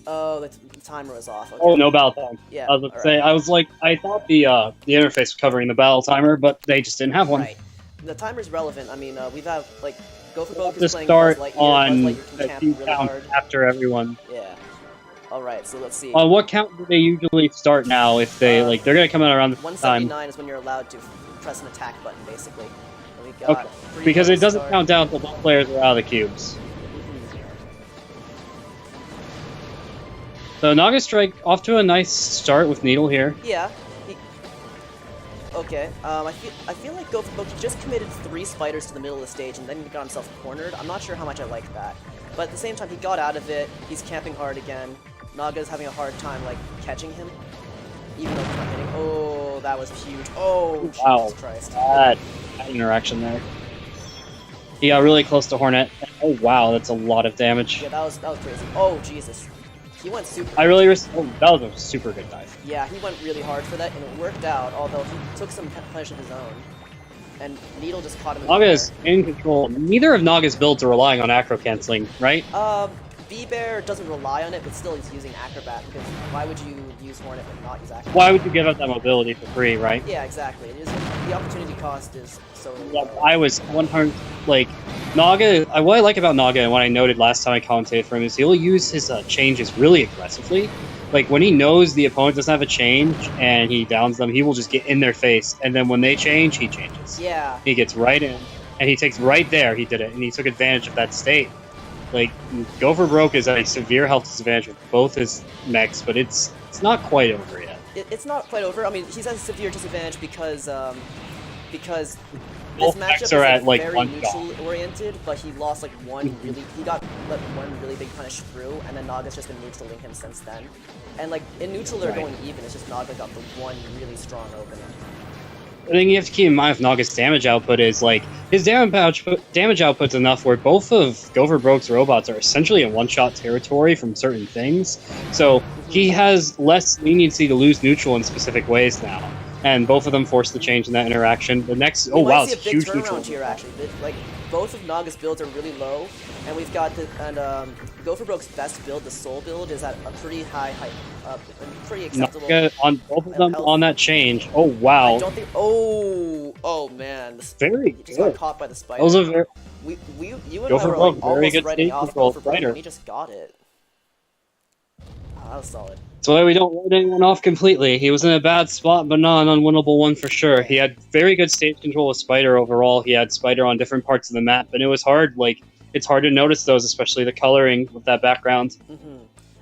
Oh, the timer was off. Okay. Oh, no battle time. Yeah. I was about to say, I was like, I thought the interface was covering the battle timer, but they just didn't have one. Right. The timer's relevant. I mean, we've had like goForBroke is Just playing start Buzz Lightyear. on Buzz Lightyear can a camp few really counts hard. after everyone. Yeah. All right. So let's see. On what count do they usually start now? If they they're gonna come out around the 179 time. is when you're allowed to press an attack button, basically. And we got Because it doesn't count down until both players are out of the cubes. So Nagastrike off to a nice start with Needle here. Yeah. Okay. I feel like goForBroke just committed 3 spiders to the middle of the stage and then he got himself cornered. I'm not sure how much I like that, but at the same time he got out of it. He's camping hard again. Naga's having a hard time like catching him, even though he's not hitting. Oh, that was huge. Oh, wow. Jesus Christ. That interaction there. He got really close to Hornet. Oh wow, that's a lot of damage. Yeah, that was crazy. Oh Jesus. He went super. I really that was a super good dive. Yeah, he went really hard for that, and it worked out. Although he took some punish of his own, and Needle just caught him. Naga is in control. Neither of Naga's builds are relying on acro canceling, right? B-Bear doesn't rely on it, but still he's using Acrobat, because why would you use Hornet and not use Acrobat? Why would you give up that mobility for free, right? Yeah, exactly. The opportunity cost is so low. Yeah, I was 100, like, Naga, what I like about Naga, and what I noted last time I commentated for him, is he'll use his changes really aggressively. Like, when he knows the opponent doesn't have a change, and he downs them, he will just get in their face, and then when they change, he changes. Yeah. He gets right in, and he takes right there, he did it, and he took advantage of that state. Like, goForBroke is at a severe health disadvantage with both his mechs, but it's not quite over yet. It's not quite over. I mean, he's at a severe disadvantage because this both matchup mechs is are at, like, very one neutral-oriented, but he lost, like, one really big punish through, and then Naga's just been neutral-ing him since then. And, like, in neutral they're going even, it's just Naga got the one really strong opener. The thing you have to keep in mind with Naga's damage output is, like, his damage output's enough where both of goForBroke's robots are essentially in one-shot territory from certain things, so he has less leniency to lose neutral in specific ways now. And both of them force the change in that interaction. The next, oh wow, it's a huge neutral. Here, actually. Like, both of Naga's builds are really low, and we've got goForBroke's best build, the Soul build, is at a pretty high height, pretty acceptable. Naga, on both of them health. on that change. Oh wow. I don't think. Oh man. Very he just good. got caught by the spider. Those are very. You and I were like, almost writing off goForBroke, and he just got it. Oh, that was solid. That's why we don't write anyone off completely. He was in a bad spot, but not an unwinnable one for sure. He had very good stage control with Spider overall. He had Spider on different parts of the map, and it was hard. Like, it's hard to notice those, especially the coloring with that background.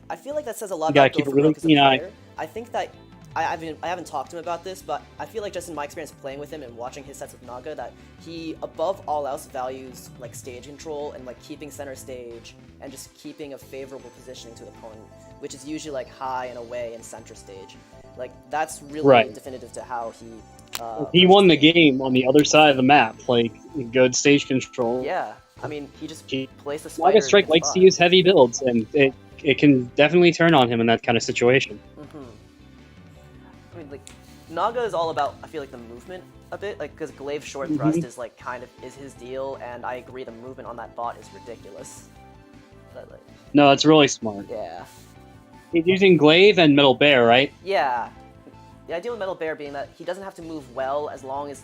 I feel like that says a lot about goForBroke as a player. I think that I haven't talked to him about this, but I feel like just in my experience playing with him and watching his sets with Naga, that he, above all else, values like stage control and like keeping center stage and just keeping a favorable positioning to the opponent, which is usually like high and away and center stage. Like, that's really definitive to how he won the game on the other side of the map, like good stage control. Yeah, I mean, he just placed the spider. Nagastrike likes to use heavy builds, and it can definitely turn on him in that kind of situation. I mean, like, Naga is all about, I feel like, the movement a bit, like, because Glaive short thrust is like kind of is his deal, and I agree the movement on that bot is ridiculous. But, like, no, it's really smart. Yeah. He's using Glaive and Metal Bear, right? Yeah. The idea with Metal Bear being that he doesn't have to move well as long as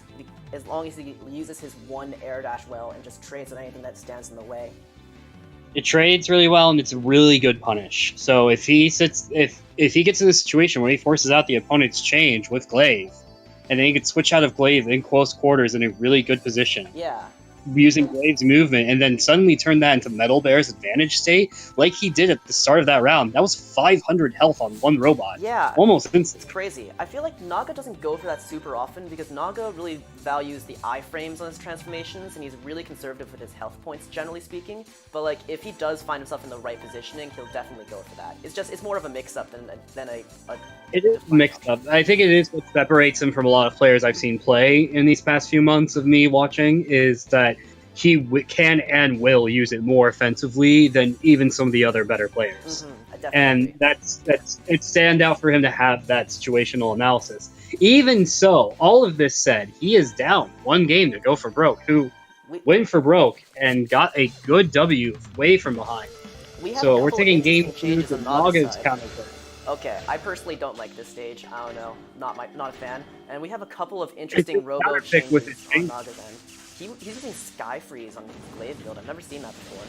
he uses his one air dash well and just trades on anything that stands in the way. It trades really well, and it's a really good punish. So if he gets in a situation where he forces out the opponent's change with Glaive, and then he can switch out of Glaive in close quarters in a really good position. Yeah. Using Glaive's movement, and then suddenly turn that into Metal Bear's advantage state, like he did at the start of that round. That was 500 health on one robot. Yeah. Almost instant. It's crazy. I feel like Naga doesn't go for that super often because Naga really values the iframes on his transformations, and he's really conservative with his health points, generally speaking. But, like, if he does find himself in the right positioning, he'll definitely go for that. It's more of a mix-up than a it is mixed up. I think it is what separates him from a lot of players I've seen play in these past few months of me watching, is that he can and will use it more offensively than even some of the other better players. And it's stand out for him to have that situational analysis. Even so, all of this said, he is down one game to goForBroke, who went for broke and got a good W way from behind. We have So we're taking game 2 to Naga's side. counter. Okay, I personally don't like this stage. I don't know, not a fan. And we have a couple of interesting Robo changes on Naga's end. He's using Sky Freeze on his Glaive build. I've never seen that before.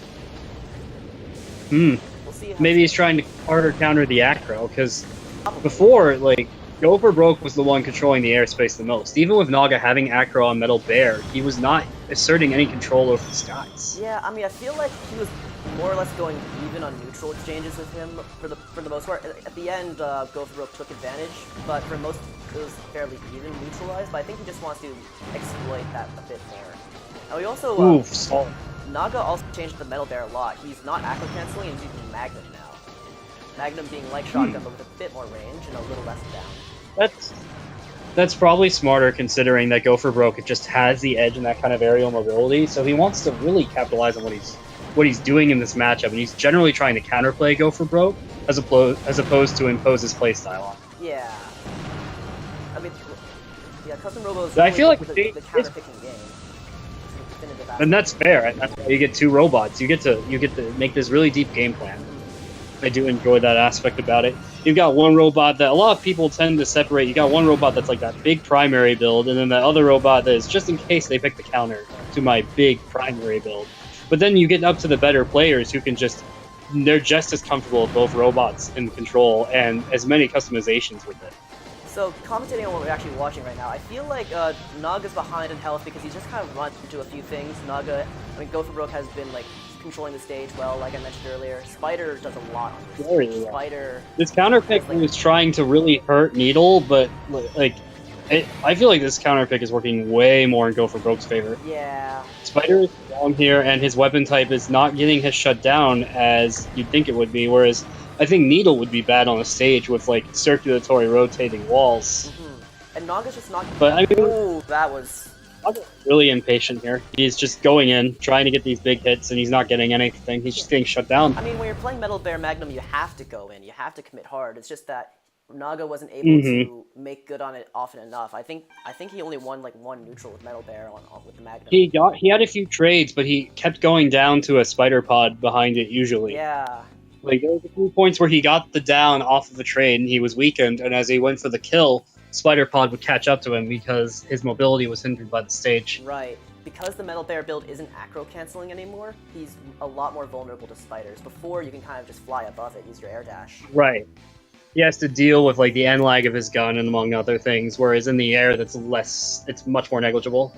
We'll see. Maybe he's trying to harder counter the Acro, because before, like, goForBroke was the one controlling the airspace the most. Even with Naga having Acro on Metal Bear, he was not asserting any control over the skies. Yeah, I mean, I feel like he was more or less going even on neutral exchanges with him for the most part. At the end, goForBroke took advantage, but for most, it was fairly even neutralized. But I think he just wants to exploit that a bit more. And we also Naga also changed the Metal Bear a lot. He's not Acro canceling and he's using Magnum now. Magnum being like Shotgun, but with a bit more range and a little less down. That's probably smarter, considering that goForBroke just has the edge in that kind of aerial mobility. So he wants to really capitalize on what he's doing in this matchup, and he's generally trying to counterplay goForBroke as opposed to impose his playstyle on him. Yeah. I mean, yeah, Custom Robo is I feel like the counter-picking game. And that's fair, and that's why you get 2 robots. You get to make this really deep game plan. I do enjoy that aspect about it. You've got one robot that a lot of people tend to separate. You got one robot that's like that big primary build, and then that other robot that is just in case they pick the counter to my big primary build. But then you get up to the better players who can they're just as comfortable with both robots in control and as many customizations with it. So, commentating on what we're actually watching right now, I feel like Naga's behind in health because he's just kind of run into a few things. goForBroke has been like controlling the stage well, like I mentioned earlier. Spider does a lot on this stage. Spider. This counter pick was trying to really hurt Needle, but like, I feel like this counter pick is working way more in goForBroke's favor. Yeah. Spider is strong here, and his weapon type is not getting his shut down as you'd think it would be, whereas I think Needle would be bad on a stage with like circulatory rotating walls. And Naga's just not. But I mean, ooh, that was. Naga's really impatient here. He's just going in, trying to get these big hits, and he's not getting anything. He's just getting shut down. I mean, when you're playing Metal Bear Magnum, you have to go in. You have to commit hard. It's just that Naga wasn't able to make good on it often enough. I think he only won like 1 neutral with Metal Bear with the Magnum. He had a few trades, but he kept going down to a spider pod behind it usually. Yeah. Like, there was a few points where he got the down off of the trade and he was weakened, and as he went for the kill, Spider Pod would catch up to him because his mobility was hindered by the stage. Right. Because the Metal Bear build isn't acro canceling anymore, he's a lot more vulnerable to spiders. Before, you can kind of just fly above it, use your air dash. Right. He has to deal with like the end lag of his gun and among other things, whereas in the air it's much more negligible.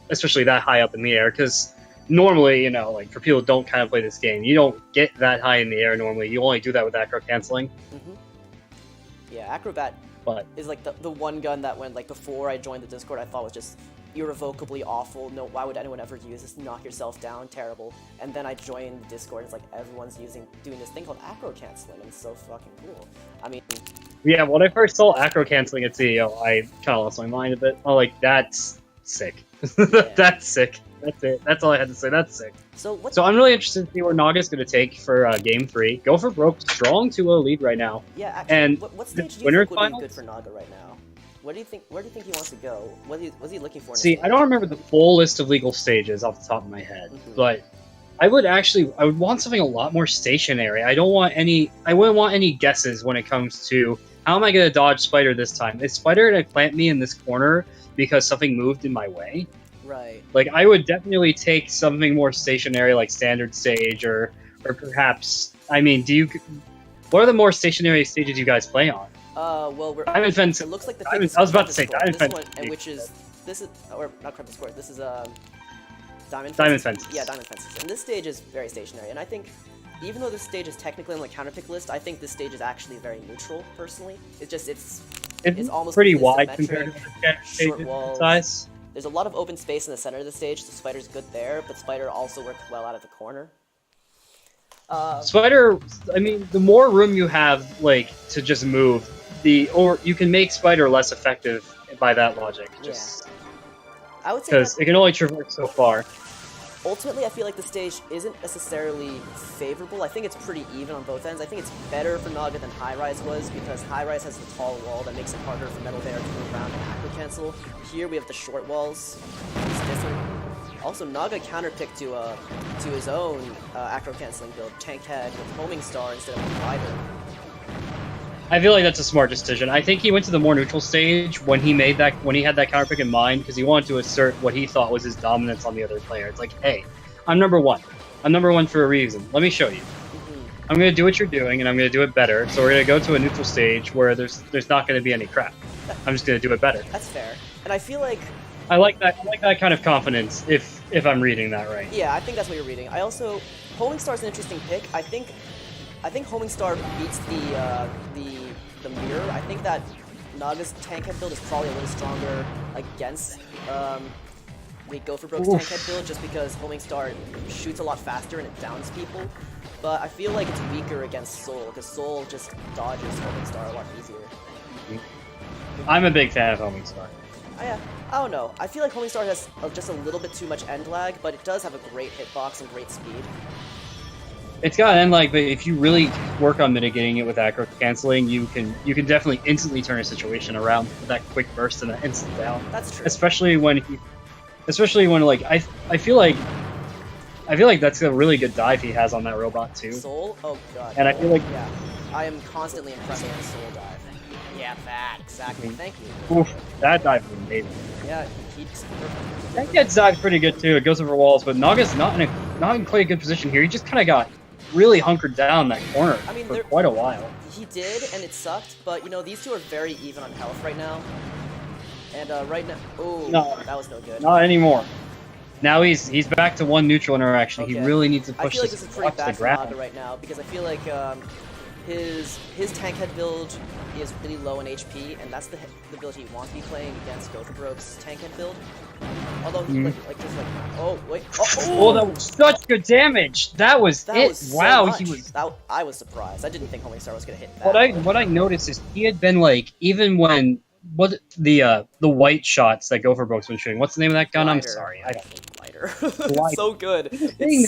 Especially that high up in the air, because normally, like for people who don't kind of play this game, you don't get that high in the air normally. You only do that with acro canceling. Yeah, Acrobat is like the one gun that when, like, before I joined the Discord, I thought was just irrevocably awful. No, why would anyone ever use this? Knock yourself down, terrible. And then I joined the Discord, and it's like everyone's doing this thing called acro canceling, and it's so fucking cool. I mean, yeah, when I first saw acro canceling at CEO, I kind of lost my mind a bit. Oh, like, that's sick. Yeah. That's sick. That's it. That's all I had to say. That's sick. So I'm really interested to see where Naga's going to take for Game 3. goForBroke, strong 2-0 lead right now. Yeah, actually, and what stage do you think would be good for Naga right now? Where do you think he wants to go? What's he looking for? See, I don't remember the full list of legal stages off the top of my head, but I would want something a lot more stationary. I wouldn't want any guesses when it comes to how am I going to dodge Spider this time? Is Spider going to plant me in this corner because something moved in my way? Right. Like, I would definitely take something more stationary, like standard stage, or perhaps, I mean, what are the more stationary stages you guys play on? Well, Diamond Fence. It looks like the I was about to say Diamond Fence. Or not Crypto Score. This is Diamond Fences. Yeah, Diamond Fences. And this stage is very stationary. And I think, even though this stage is technically on the counterpick list, I think this stage is actually very neutral. Personally, it's almost pretty wide compared to the short walls. Size. There's a lot of open space in the center of the stage, so Spider's good there, but Spider also works well out of the corner. Spider, I mean, the more room you have, like, to just move, or you can make Spider less effective by that logic. I would say because it can only traverse so far. Ultimately, I feel like the stage isn't necessarily favorable. I think it's pretty even on both ends. I think it's better for Naga than High Rise was, because High Rise has the tall wall that makes it harder for Metal Bear to move around and acro cancel. Here we have the short walls. It's different. Also, Naga counterpicked to his own acro canceling build, tank head with homing star instead of glider. I feel like that's a smart decision. I think he went to the more neutral stage when he had that counterpick in mind because he wanted to assert what he thought was his dominance on the other player. It's like, hey, I'm number one. I'm number one for a reason. Let me show you. I'm going to do what you're doing, and I'm going to do it better. So we're going to go to a neutral stage where there's not going to be any crap. I'm just going to do it better. That's fair. And I feel like I like that kind of confidence if I'm reading that right. Yeah, I think that's what you're reading. I also homing star is an interesting pick. I think homing star beats the mirror. I think that Naga's tank head build is probably a little stronger against the goForBroke's tank head build just because homing star shoots a lot faster and it downs people. But I feel like it's weaker against Soul because Soul just dodges homing star a lot easier. I'm a big fan of homing star. Yeah, I don't know. I feel like homing star has just a little bit too much end lag, but it does have a great hitbox and great speed. It's got end lag, but if you really work on mitigating it with acro canceling, you can definitely instantly turn a situation around with that quick burst and that instant down. That's true. Especially when like I feel like that's a really good dive he has on that robot too. Soul? Oh god. And I feel like yeah, I am constantly impressed with the Soul dive. Yeah, that exactly. Thank you. Oof, that dive was amazing. Yeah, he's perfect. That gets dive pretty good too. It goes over walls, but Naga's not in quite a good position here. He just kind of got really hunkered down that corner for quite a while. He did, and it sucked. But you know, these two are very even on health right now. And right now, no, that was no good. Not anymore. Now he's back to one neutral interaction. Okay. He really needs to push I feel like this is pretty bad for ground. Naga right now because I feel like his tank head build is really low in HP, and that's the build he wants to be playing against goForBroke's tank head build. Although he oh, that was such good damage. That was wow, he was. I was surprised. I didn't think homing star was gonna hit that. What I noticed is he had been like even when the white shots that goForBroke's been shooting. What's the name of that gun? Glider. I'm sorry. I don't Glider. So good. He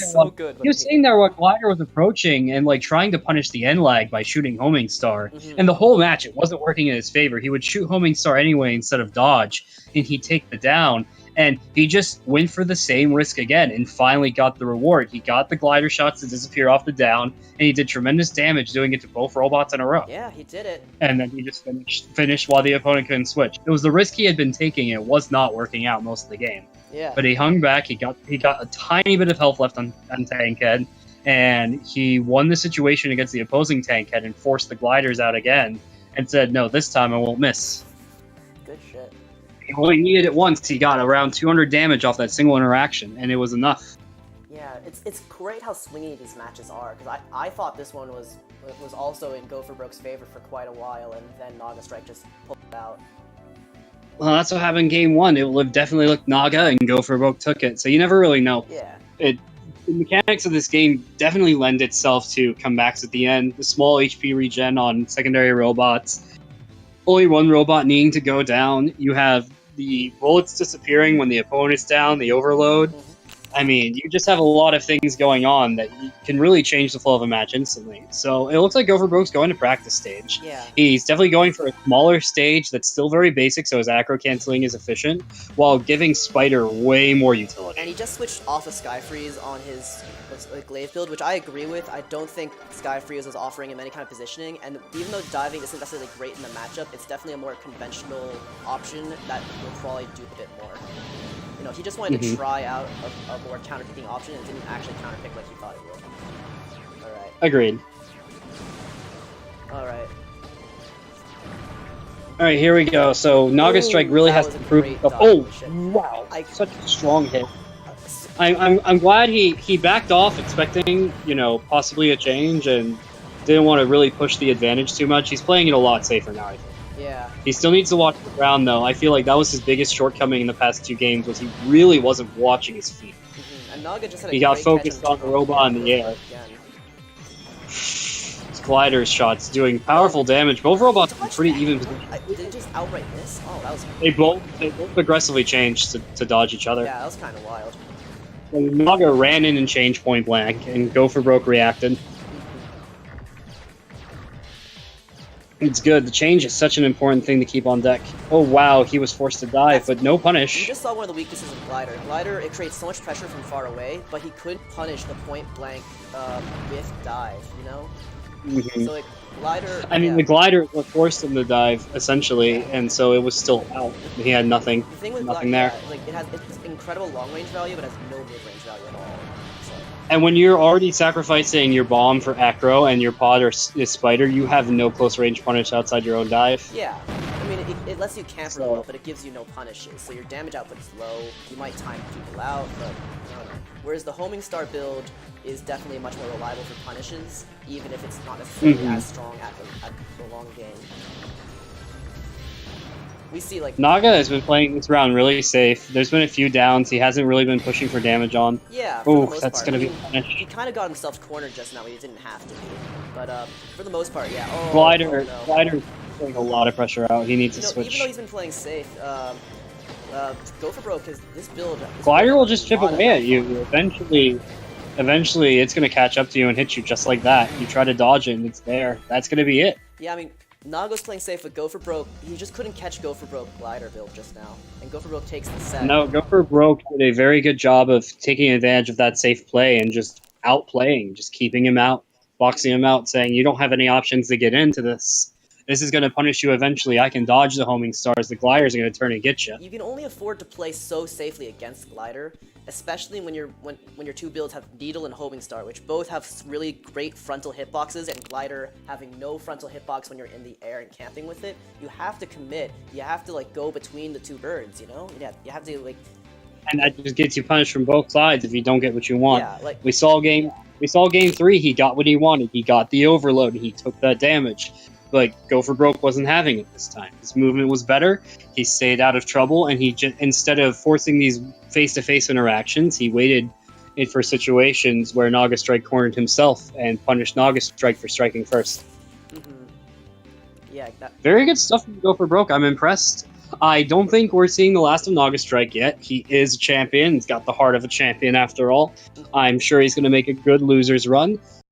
was sitting there while Glider was approaching and like trying to punish the end lag by shooting homing star. And the whole match, it wasn't working in his favor. He would shoot homing star anyway instead of dodge, and he'd take the down. And he just went for the same risk again and finally got the reward. He got the glider shots to disappear off the down, and he did tremendous damage doing it to both robots in a row. Yeah, he did it. And then he just finished while the opponent couldn't switch. It was the risk he had been taking. It was not working out most of the game. Yeah. But he hung back. He got a tiny bit of health left on tank head, and he won the situation against the opposing tank head and forced the gliders out again and said, no, this time I won't miss. Good shit. He only needed it once. He got around 200 damage off that single interaction, and it was enough. Yeah, it's great how swingy these matches are, because I thought this one was also in goForBroke's favor for quite a while, and then Nagastrike just pulled it out. Well, that's what happened in game one. It would have definitely looked Naga, and goForBroke took it, so you never really know. Yeah. The mechanics of this game definitely lend itself to comebacks at the end, the small HP regen on secondary robots, only one robot needing to go down. You have the bullets disappearing when the opponent's down, the overload. I mean, you just have a lot of things going on that can really change the flow of a match instantly. So it looks like goForBroke's going to practice stage. Yeah. He's definitely going for a smaller stage that's still very basic, so his acro canceling is efficient, while giving Spider way more utility. And he just switched off of Skyfreeze on his glaive build, which I agree with. I don't think Skyfreeze was offering him any kind of positioning, and even though diving isn't necessarily great in the matchup, it's definitely a more conventional option that will probably do a bit more. You know, he just wanted to try out a more counter-picking option and didn't actually counter-pick like he thought he would. Alright. Agreed. Alright. Alright, here we go. So Nagastrike really has to prove himself. Oh, wow. Such a strong hit. I'm glad he backed off expecting, you know, possibly a change and didn't want to really push the advantage too much. He's playing it a lot safer now, I think. Yeah. He still needs to watch the ground, though. I feel like that was his biggest shortcoming in the past two games, was he really wasn't watching his feet. And Naga just had he got focused on the robot in the air. His glider shots doing powerful damage. Both robots in pretty even position. Did it just outright miss? Oh, that was... They both aggressively changed to dodge each other. Yeah, that was kind of wild. And Naga ran in and changed point blank, and goForBroke reacted. It's good. The change is such an important thing to keep on deck. Oh wow, he was forced to dive, but no punish. You just saw one of the weaknesses of Glider. Glider, it creates so much pressure from far away, but he couldn't punish the point blank with dive, you know? So like, Glider... I mean, the Glider forced him to dive, essentially, and so it was still out. He had nothing. The thing with nothing there. Like, it's incredible long-range value, but has no mid-range value at all. And when you're already sacrificing your bomb for Acro and your pod is Spider, you have no close range punish outside your own dive. Yeah, I mean, it lets you camp really well, but it gives you no punishes, so your damage output is low. You might time people out, but whereas the Homing Star build is definitely much more reliable for punishes, even if it's not necessarily as strong at the long game. We see, like... Naga has been playing this round really safe. There's been a few downs. He hasn't really been pushing for damage on. Yeah, for the most that's going to be punished. He kind of got himself cornered just now. He didn't have to be. But for the most part, yeah. Glider's putting a lot of pressure out. He needs to switch. Even though he's been playing safe, goForBroke, because this build... Glider will just chip away at you. Eventually, it's going to catch up to you and hit you just like that. You try to dodge it, and it's there. That's going to be it. Yeah, I mean... Naga's playing safe, but goForBroke, he just couldn't catch goForBroke Glider build just now. And goForBroke takes the set. No, goForBroke did a very good job of taking advantage of that safe play and just outplaying, just keeping him out, boxing him out, saying, you don't have any options to get into this. This is going to punish you eventually. I can dodge the homing stars. The Gliders are going to turn and get you. You can only afford to play so safely against Glider, especially when your two builds have Needle and Homing Star, which both have really great frontal hitboxes, and Glider having no frontal hitbox when you're in the air and camping with it. You have to commit. You have to like go between the two birds, you know? You have to like... And that just gets you punished from both sides if you don't get what you want. Yeah, like... We saw game 3, he got what he wanted. He got the overload, and he took that damage. But goForBroke wasn't having it this time. His movement was better. He stayed out of trouble, and he instead of forcing these face-to-face interactions, he waited for situations where Nagastrike cornered himself and punished Nagastrike for striking first. Yeah, very good stuff from goForBroke. I'm impressed. I don't think we're seeing the last of Nagastrike yet. He is a champion. He's got the heart of a champion after all. I'm sure he's going to make a good loser's run.